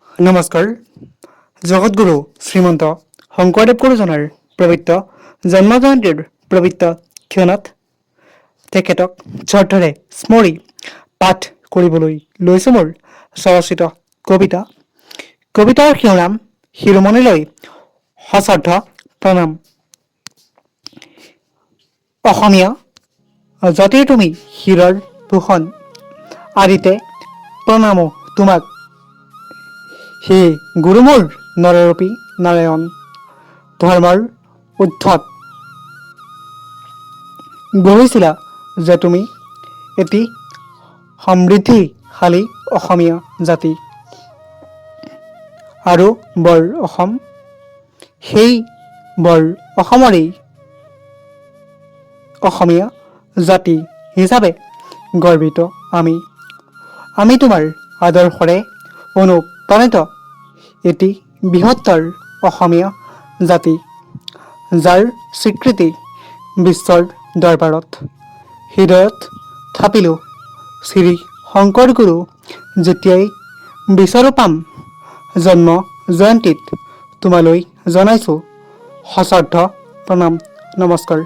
নমস্কাৰ। জগতগুৰু শ্ৰীমন্ত শংকৰদেৱ গুৰুজনাৰ পবিত্ৰ জন্ম জয়ন্তীৰ পবিত্ৰ ক্ষণত তেখেতক শ্ৰদ্ধাৰে স্মৰি পাঠ কৰিবলৈ লৈছোঁ মোৰ স্বৰচিত কবিতা। কবিতাৰ শিৰোনাম শিৰোমণিলৈ সশ্ৰদ্ধ প্ৰণাম। অসমীয়া জাতিৰ তুমি শিৰৰ ভূষণ, আদিতে প্ৰণামো তোমাক। হে গুৰু মোৰ নৰৰূপী নাৰায়ণ, ধৰ্মৰ উদ্ধত গঢ়িছিলা যে তুমি এটি সমৃদ্ধিশালী অসমীয়া জাতি। আৰু বৰ অসম, সেই বৰ অসমৰেই অসমীয়া জাতি হিচাপে গৰ্বিত আমি তোমাৰ আদৰ্শৰে অনুপ্ৰাণিত এটি বৃহত্তৰ অসমীয়া জাতি, যাৰ স্বীকৃতি বিশ্বৰ দৰবাৰত। হৃদয়ত থাপিলো শ্ৰী শংকৰ গুৰু যেতিয়াই বিচাৰো পাম, জন্ম জয়ন্তীত তোমালৈ জনাইছোঁ সশ্ৰদ্ধ প্ৰণাম। নমস্কাৰ।